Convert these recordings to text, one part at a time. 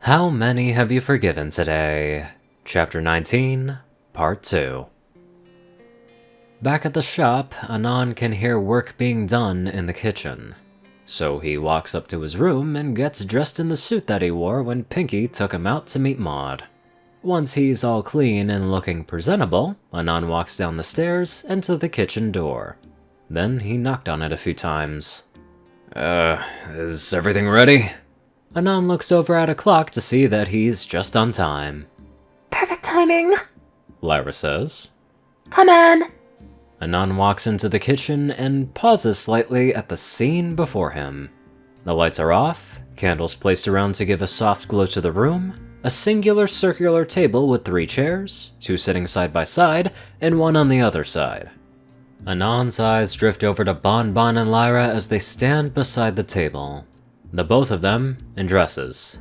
How many have you forgiven today? Chapter 19, Part 2. Back at the shop, Anon can hear work being done in the kitchen. So he walks up to his room and gets dressed in the suit that he wore when Pinky took him out to meet Maud. Once he's all clean and looking presentable, Anon walks down the stairs and to the kitchen door. Then he knocked on it a few times. Is everything ready? Anon looks over at a clock to see that he's just on time. Perfect timing, Lyra says. Come in. Anon walks into the kitchen and pauses slightly at the scene before him. The lights are off, candles placed around to give a soft glow to the room, a singular circular table with 3 chairs, 2 sitting side by side, and 1 on the other side. Anon's eyes drift over to Bon Bon and Lyra as they stand beside the table. The both of them in dresses.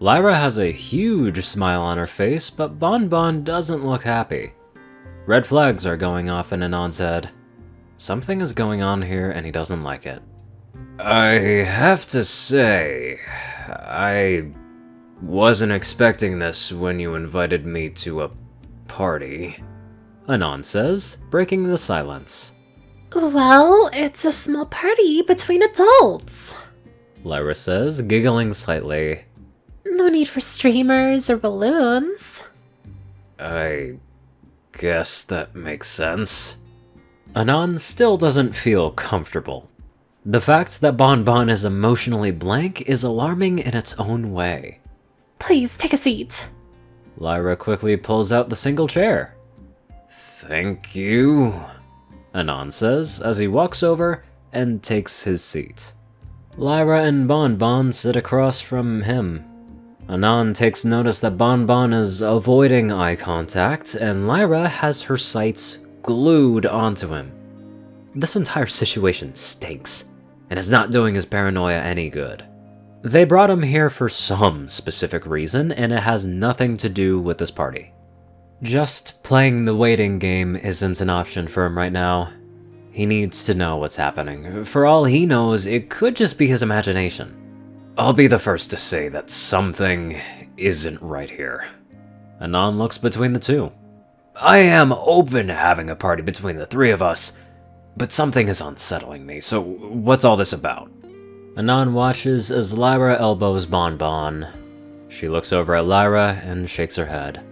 Lyra has a huge smile on her face, but Bon Bon doesn't look happy. Red flags are going off in Anon's head. Something is going on here and he doesn't like it. I have to say, I wasn't expecting this when you invited me to a party, Anon says, breaking the silence. Well, it's a small party between adults, Lyra says, giggling slightly. No need for streamers or balloons. I guess that makes sense. Anon still doesn't feel comfortable. The fact that Bon Bon is emotionally blank is alarming in its own way. Please, take a seat. Lyra quickly pulls out the single chair. Thank you, Anon says as he walks over and takes his seat. Lyra and Bon Bon sit across from him. Anon takes notice that Bon Bon is avoiding eye contact, and Lyra has her sights glued onto him. This entire situation stinks, and is not doing his paranoia any good. They brought him here for some specific reason, and it has nothing to do with this party. Just playing the waiting game isn't an option for him right now. He needs to know what's happening. For all he knows, it could just be his imagination. I'll be the first to say that something isn't right here. Anon looks between the two. I am open to having a party between the 3 of us, but something is unsettling me, so what's all this about? Anon watches as Lyra elbows Bon Bon. She looks over at Lyra and shakes her head.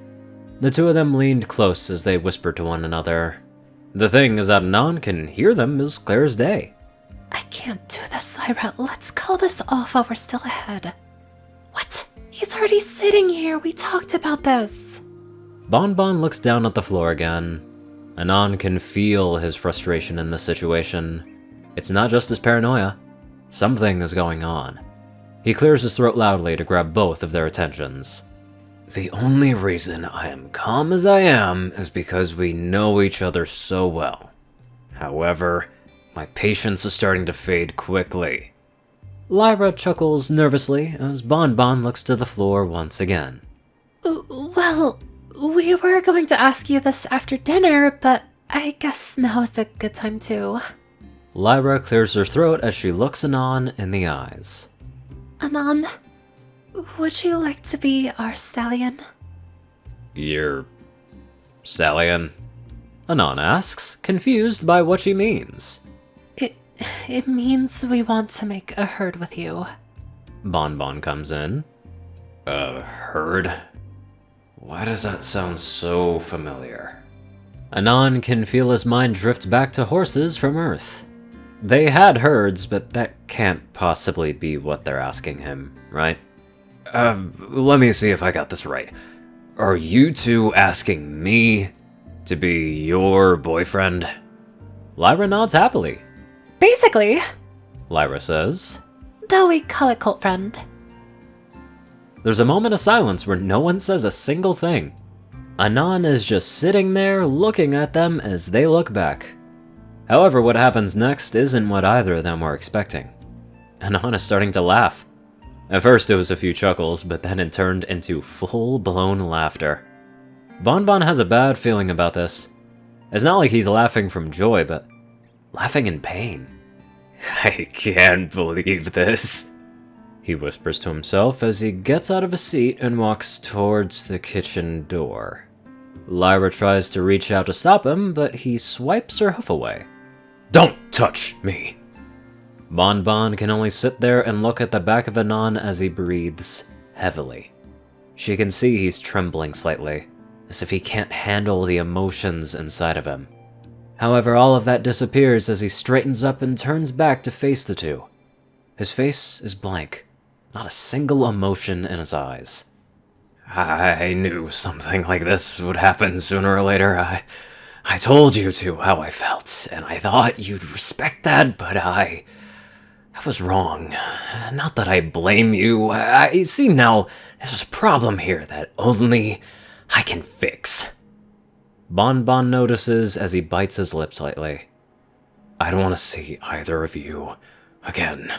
The 2 of them leaned close as they whispered to one another. The thing is that Anon can hear them as clear as day. I can't do this, Lyra. Let's call this off while we're still ahead. What? He's already sitting here. We talked about this. Bon Bon looks down at the floor again. Anon can feel his frustration in this situation. It's not just his paranoia. Something is going on. He clears his throat loudly to grab both of their attentions. The only reason I am calm as I am is because we know each other so well. However, my patience is starting to fade quickly. Lyra chuckles nervously as Bon Bon looks to the floor once again. Well, we were going to ask you this after dinner, but I guess now is a good time too. Lyra clears her throat as she looks Anon in the eyes. Anon, would you like to be our stallion? Your stallion? Anon asks, confused by what she means. It means we want to make a herd with you. Bon Bon comes in. A herd? Why does that sound so familiar? Anon can feel his mind drift back to horses from Earth. They had herds, but that can't possibly be what they're asking him, right? Let me see if I got this right. Are you 2 asking me to be your boyfriend? Lyra nods happily. Basically, Lyra says. Though we call it cult friend. There's a moment of silence where no one says a single thing. Anon is just sitting there looking at them as they look back. However, what happens next isn't what either of them were expecting. Anon is starting to laugh. At first it was a few chuckles, but then it turned into full-blown laughter. Bon Bon has a bad feeling about this. It's not like he's laughing from joy, but laughing in pain. I can't believe this. he whispers to himself as he gets out of his seat and walks towards the kitchen door. Lyra tries to reach out to stop him, but he swipes her hoof away. "Don't touch me!" Bon Bon can only sit there and look at the back of Anon as he breathes heavily. She can see he's trembling slightly, as if he can't handle the emotions inside of him. However, all of that disappears as he straightens up and turns back to face the two. His face is blank, not a single emotion in his eyes. "I knew something like this would happen sooner or later. I told you two how I felt, and I thought you'd respect that, but I was wrong. Not that I blame you. I see now there's a problem here that only I can fix." Bon Bon notices as he bites his lip slightly. "I don't want to see either of you again."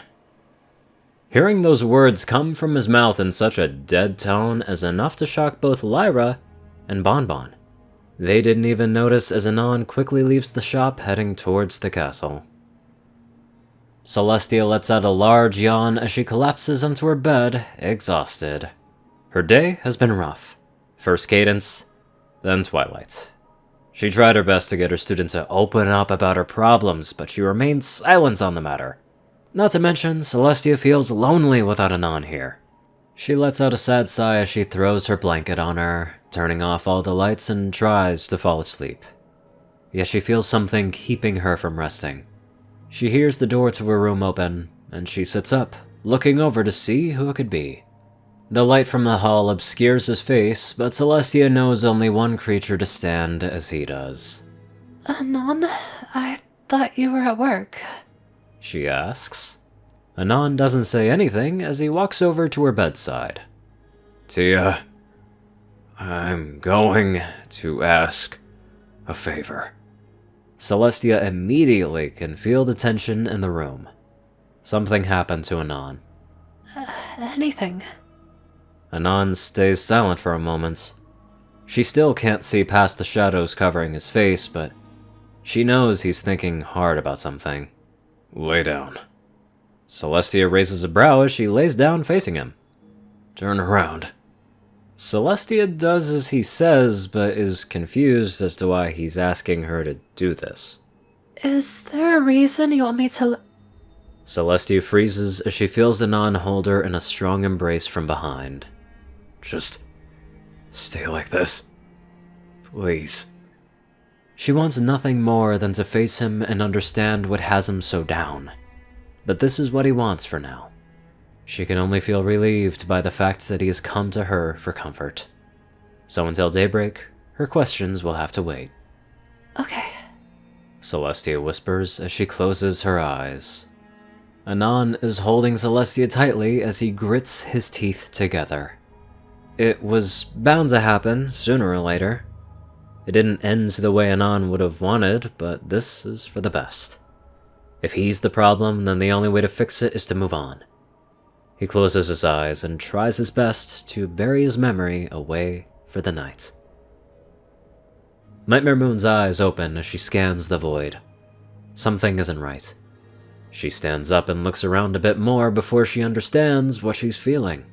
Hearing those words come from his mouth in such a dead tone is enough to shock both Lyra and Bon Bon. They didn't even notice as Anon quickly leaves the shop heading towards the castle. Celestia lets out a large yawn as she collapses into her bed, exhausted. Her day has been rough. First Cadence, then Twilight. She tried her best to get her student to open up about her problems, but she remained silent on the matter. Not to mention, Celestia feels lonely without Anon here. She lets out a sad sigh as she throws her blanket on her, turning off all the lights and tries to fall asleep. Yet she feels something keeping her from resting. She hears the door to her room open, and she sits up, looking over to see who it could be. The light from the hall obscures his face, but Celestia knows only one creature to stand as he does. Anon, I thought you were at work. She asks. Anon doesn't say anything as he walks over to her bedside. "Tia, I'm going to ask a favor." Celestia immediately can feel the tension in the room. Something happened to Anon. Anything. Anon stays silent for a moment. She still can't see past the shadows covering his face, but she knows he's thinking hard about something. "Lay down." Celestia raises a brow as she lays down facing him. "Turn around." Celestia does as he says, but is confused as to why he's asking her to do this. Is there a reason you want me to... Celestia freezes as she feels Anon hold her in a strong embrace from behind. "Just stay like this, please." She wants nothing more than to face him and understand what has him so down. But this is what he wants for now. She can only feel relieved by the fact that he has come to her for comfort. So until daybreak, her questions will have to wait. Okay. Celestia whispers as she closes her eyes. Anon is holding Celestia tightly as he grits his teeth together. It was bound to happen, sooner or later. It didn't end the way Anon would have wanted, but this is for the best. If he's the problem, then the only way to fix it is to move on. He closes his eyes and tries his best to bury his memory away for the night. Nightmare Moon's eyes open as she scans the void. Something isn't right. She stands up and looks around a bit more before she understands what she's feeling.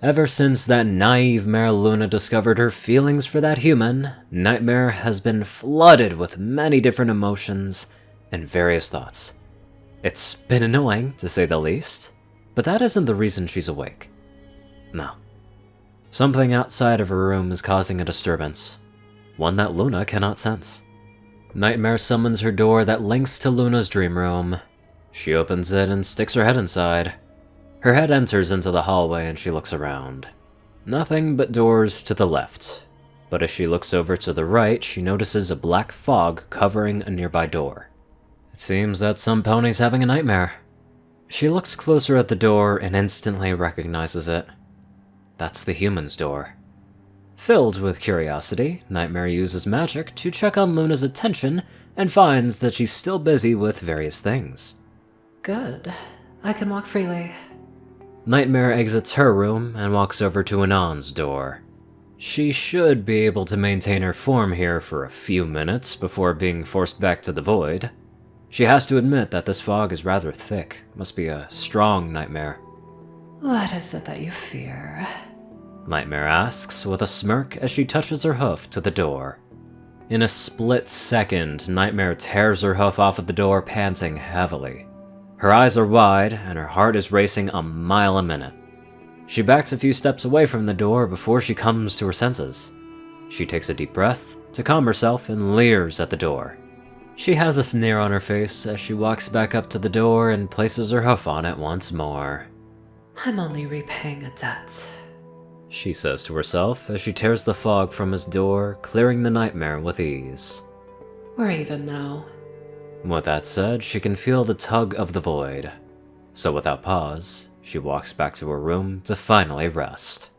Ever since that naive Mare Luna discovered her feelings for that human, Nightmare has been flooded with many different emotions and various thoughts. It's been annoying, to say the least, but that isn't the reason she's awake. No. Something outside of her room is causing a disturbance, one that Luna cannot sense. Nightmare summons her door that links to Luna's dream room. She opens it and sticks her head inside. Her head enters into the hallway and she looks around. Nothing but doors to the left, but as she looks over to the right, she notices a black fog covering a nearby door. It seems that some pony's having a nightmare. She looks closer at the door and instantly recognizes it. That's the human's door. Filled with curiosity, Nightmare uses magic to check on Luna's attention and finds that she's still busy with various things. Good. I can walk freely. Nightmare exits her room and walks over to Anon's door. She should be able to maintain her form here for a few minutes before being forced back to the void. She has to admit that this fog is rather thick. Must be a strong nightmare. What is it that you fear? Nightmare asks with a smirk as she touches her hoof to the door. In a split second, Nightmare tears her hoof off of the door, panting heavily. Her eyes are wide, and her heart is racing a mile a minute. She backs a few steps away from the door before she comes to her senses. She takes a deep breath to calm herself and leers at the door. She has a sneer on her face as she walks back up to the door and places her hoof on it once more. I'm only repaying a debt, she says to herself as she tears the fog from his door, clearing the nightmare with ease. We're even now. With that said, she can feel the tug of the void. So without pause, she walks back to her room to finally rest.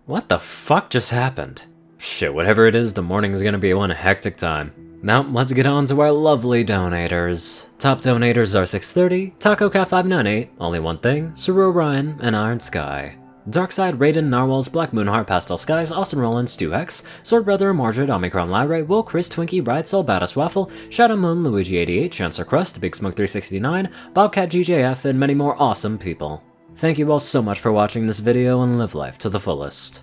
What the fuck just happened? Shit, whatever it is, the morning is gonna be one hectic time. Now, let's get on to our lovely donators. Top donators are 630, TacoCat598, Only One Thing, Ceru, Orion, and IronSky. Darkside, Rayden, Narwhals, Blackmoonheart, Pastel Skies, Austin Rolan, Stu-Hex, Swordbrother, Mordred, Omicron Lyra, Will, Chris, Twinkie, Bright Soul, Badass Waffle, Shadow Moon, Luigi88, Chancellor Crust, Big Smoke 369, Bobcat GJF, and many more awesome people. Thank you all so much for watching this video and live life to the fullest.